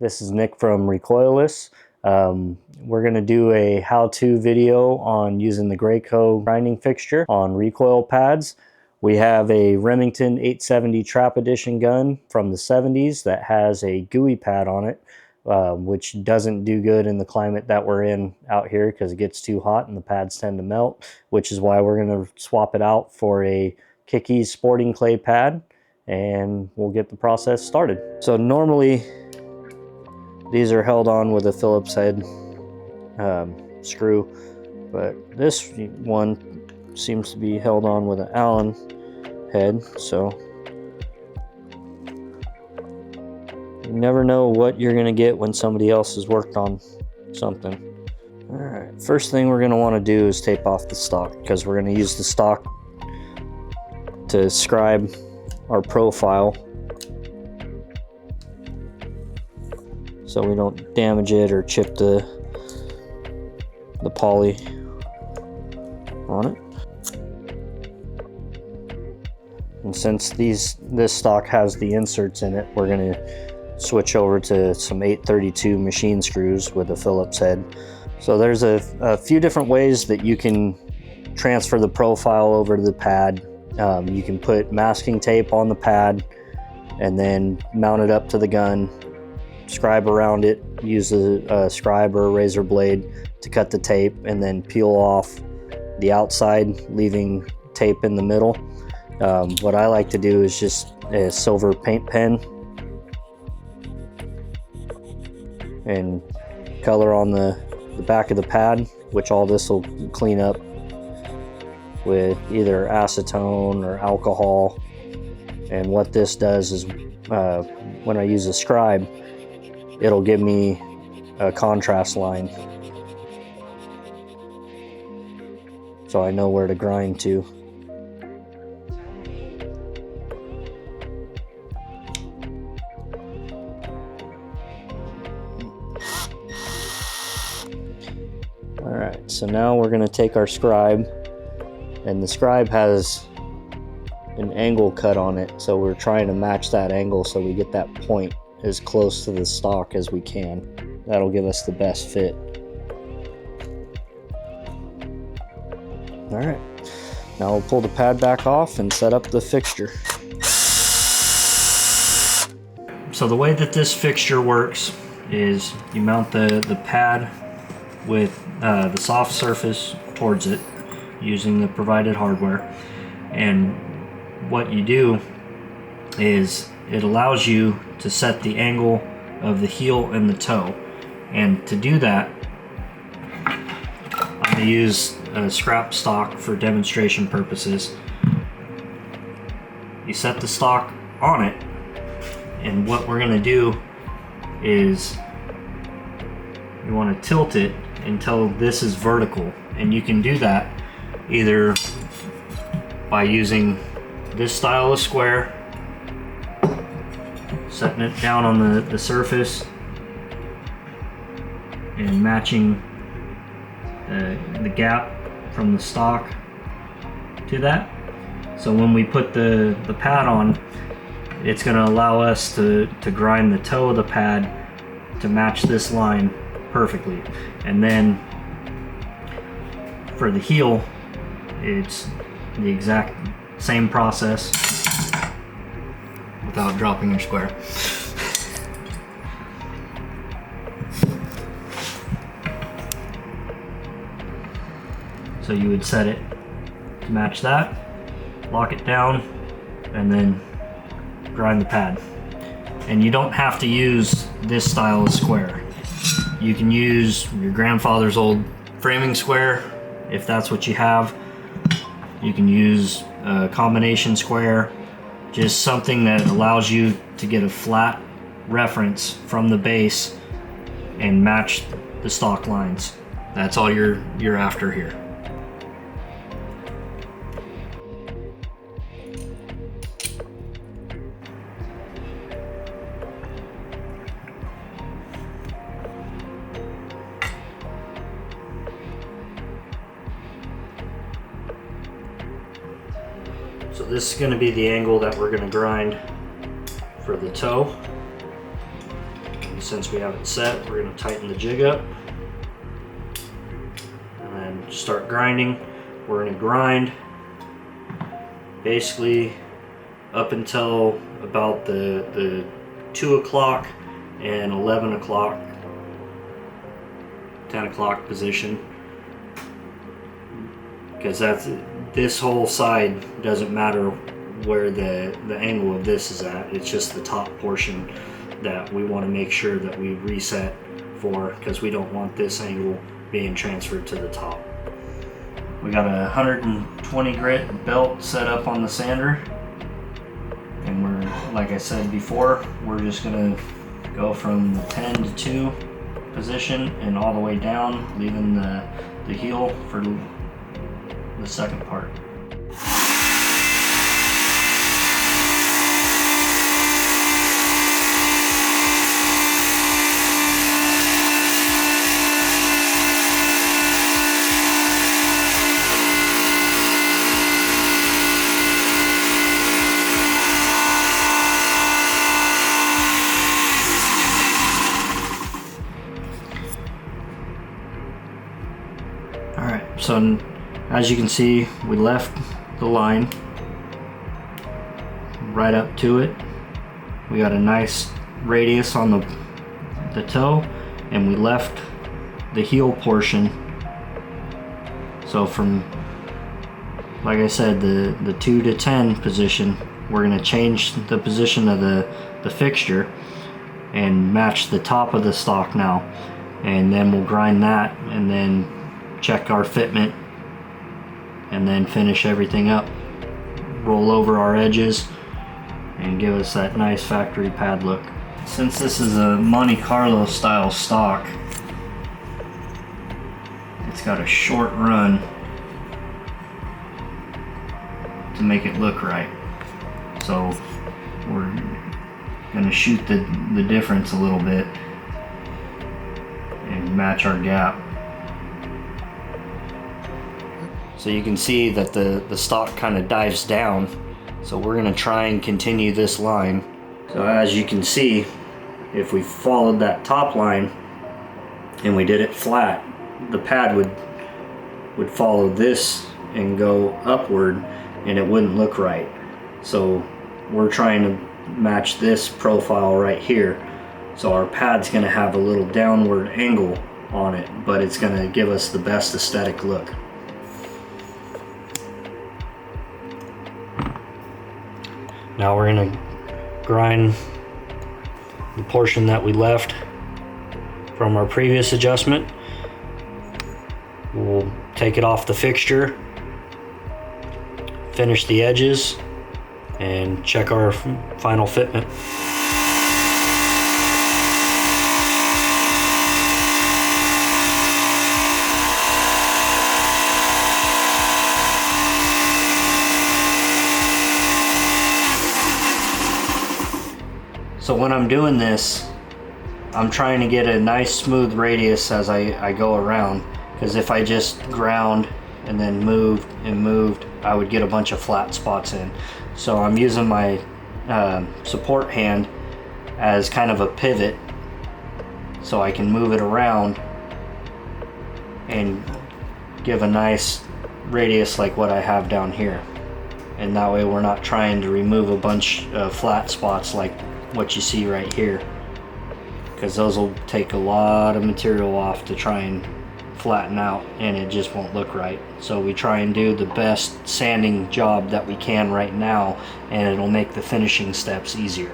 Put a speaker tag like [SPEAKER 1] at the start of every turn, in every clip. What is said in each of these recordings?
[SPEAKER 1] This is Nick from Recoil-Less. We're going to do a how-to video on using the Graco grinding fixture on recoil pads. We have a Remington 870 Trap Edition gun from the 70s that has a gooey pad on it, which doesn't do good in the climate that we're in out here because it gets too hot and the pads tend to melt, which is why we're going to swap it out for a Kick-Eez Sporting Clay pad, and we'll get the process started. So normally these are held on with a Phillips head screw, but this one seems to be held on with an Allen head, so you never know what you're going to get when somebody else has worked on something. Alright, first thing we're going to want to do is tape off the stock, because we're going to use the stock to scribe our profile so we don't damage it or chip the poly on it. And since this stock has the inserts in it, we're going to switch over to some 832 machine screws with a Phillips head. So there's a few different ways that you can transfer the profile over to the pad. You can put masking tape on the pad and then mount it up to the gun, scribe around it, use a scribe or a razor blade to cut the tape, and then peel off the outside, leaving tape in the middle. What I like to do is just a silver paint pen and color on the back of the pad, which all this will clean up with either acetone or alcohol. And what this does is when I use a scribe, it'll give me a contrast line so I know where to grind to. Alright, so now we're going to take our scribe, and the scribe has an angle cut on it, so we're trying to match that angle so we get that point as close to the stock as we can. That'll give us the best fit. Alright, now we'll pull the pad back off and set up the fixture. So the way that this fixture works is you mount the pad with the soft surface towards it using the provided hardware, and what you do is it allows you to set the angle of the heel and the toe. And to do that, I'm going to use a scrap stock for demonstration purposes. You set the stock on it, and what we're going to do is you want to tilt it until this is vertical, and you can do that either by using this style of square, setting it down on the surface and matching the gap from the stock to that. So when we put the pad on, it's going to allow us to grind the toe of the pad to match this line perfectly. And then for the heel, it's the exact same process without dropping your square. So you would set it to match that, lock it down, and then grind the pad. And you don't have to use this style of square. You can use your grandfather's old framing square if that's what you have. You can use a combination square, just something that allows you to get a flat reference from the base and match the stock lines. That's all you're after here. So this is going to be the angle that we're going to grind for the toe. since we have it set, we're going to tighten the jig up and then start grinding. We're going to grind basically up until about the 2 o'clock and 11 o'clock, 10 o'clock position, because this whole side doesn't matter where the angle of this is at. It's just the top portion that we want to make sure that we reset for, because we don't want this angle being transferred to the top. We got a 120 grit belt set up on the sander, and we're, like I said before, we're just gonna go from the 10 to 2 position and all the way down, leaving the heel for the second part. Alright, so as you can see, we left the line right up to it. We got a nice radius on the toe, and we left the heel portion. So from, like I said, the 2 to 10 position, we're going to change the position of the fixture and match the top of the stock now, and then we'll grind that and then check our fitment and then finish everything up, roll over our edges and give us that nice factory pad look. Since this is a Monte Carlo style stock, it's got a short run to make it look right. So we're gonna shoot the difference a little bit and match our gap. So you can see that the stock kind of dives down. So we're gonna try and continue this line. So as you can see, if we followed that top line and we did it flat, the pad would follow this and go upward, and it wouldn't look right. So we're trying to match this profile right here. So our pad's gonna have a little downward angle on it, but it's gonna give us the best aesthetic look. Now we're going to grind the portion that we left from our previous adjustment. We'll take it off the fixture, finish the edges, and check our final fitment. So when I'm doing this, I'm trying to get a nice smooth radius as I go around, because if I just ground and then moved and moved, I would get a bunch of flat spots in. So I'm using my support hand as kind of a pivot, so I can move it around and give a nice radius like what I have down here. And that way we're not trying to remove a bunch of flat spots like what you see right here, because those will take a lot of material off to try and flatten out, and it just won't look right. So we try and do the best sanding job that we can right now, and it'll make the finishing steps easier.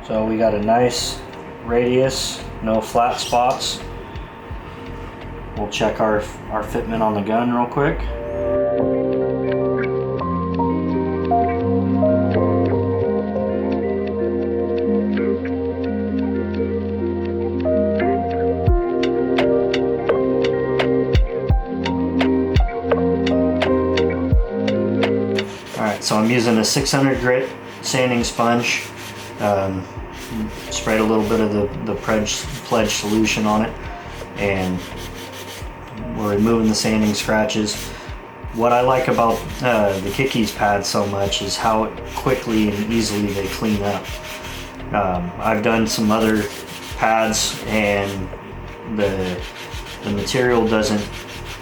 [SPEAKER 1] So we got a nice radius, no flat spots. We'll check our fitment on the gun real quick. So I'm using a 600 grit sanding sponge. Sprayed a little bit of the pledge solution on it, and we're removing the sanding scratches. What I like about the Kick-Eez pad so much is how quickly and easily they clean up. I've done some other pads and the material doesn't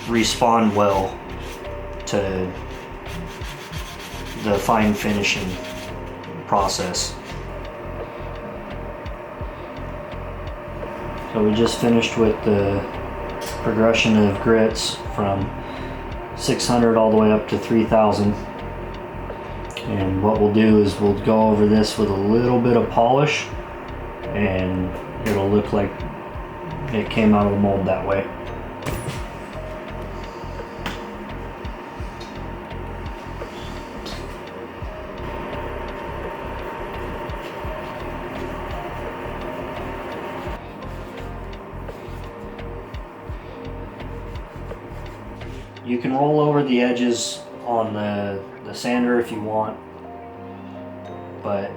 [SPEAKER 1] respond well to the fine finishing process. So we just finished with the progression of grits from 600 all the way up to 3000. And what we'll do is we'll go over this with a little bit of polish, and it'll look like it came out of the mold that way. You can roll over the edges on the sander if you want, but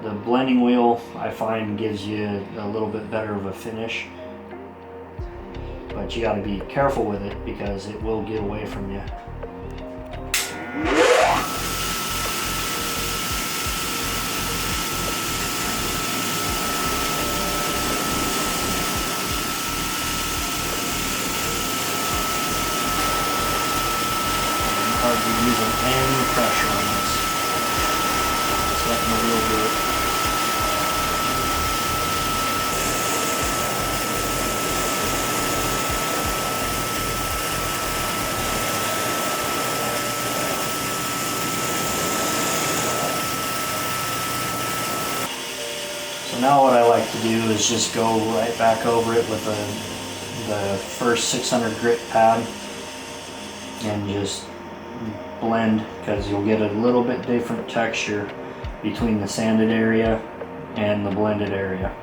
[SPEAKER 1] the blending wheel I find gives you a little bit better of a finish. But you got to be careful with it because it will get away from you. Hardly using any pressure on this. Just letting the wheel do it. So now what I like to do is just go right back over it with the first 600 grit pad and just blend, because you'll get a little bit different texture between the sanded area and the blended area.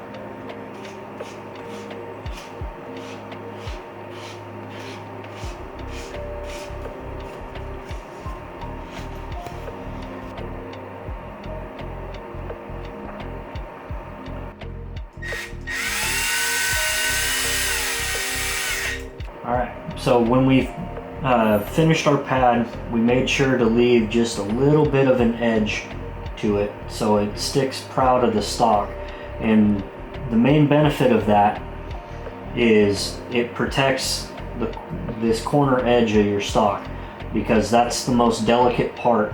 [SPEAKER 1] Alright, so when we finished our pad, we made sure to leave just a little bit of an edge to it so it sticks proud of the stock. And the main benefit of that is it protects this corner edge of your stock, because that's the most delicate part.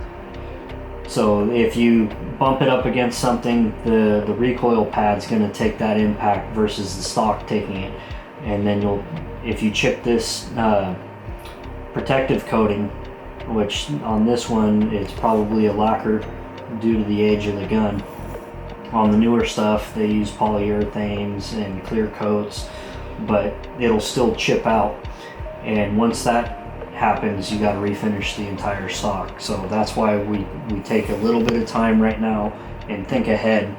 [SPEAKER 1] So if you bump it up against something, the recoil pad's going to take that impact versus the stock taking it. And then if you chip this protective coating, which on this one it's probably a lacquer due to the age of the gun. On the newer stuff they use polyurethanes and clear coats, but it'll still chip out, and once that happens you got to refinish the entire stock. So that's why we take a little bit of time right now and think ahead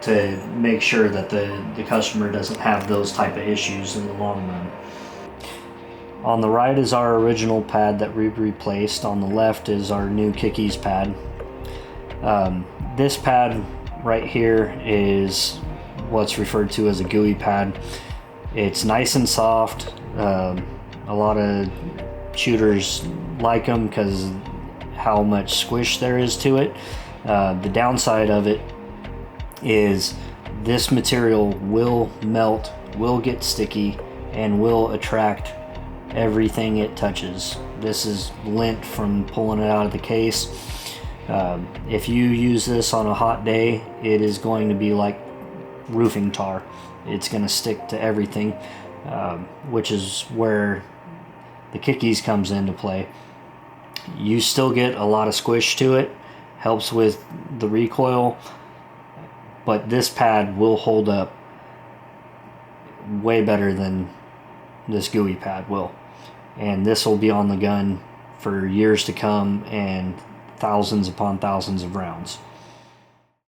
[SPEAKER 1] to make sure that the customer doesn't have those type of issues in the long run. On the right is our original pad that we replaced. On the left is our new Kick-Eez pad. This pad right here is what's referred to as a gooey pad. It's nice and soft. A lot of shooters like them because how much squish there is to it. The downside of it is this material will melt, will get sticky, and will attract everything it touches. This is lint from pulling it out of the case. If you use this on a hot day, it is going to be like roofing tar. It's going to stick to everything, which is where the Kick-Eez comes into play. You still get a lot of squish to it, helps with the recoil, but this pad will hold up way better than this gooey pad will. And this will be on the gun for years to come and thousands upon thousands of rounds.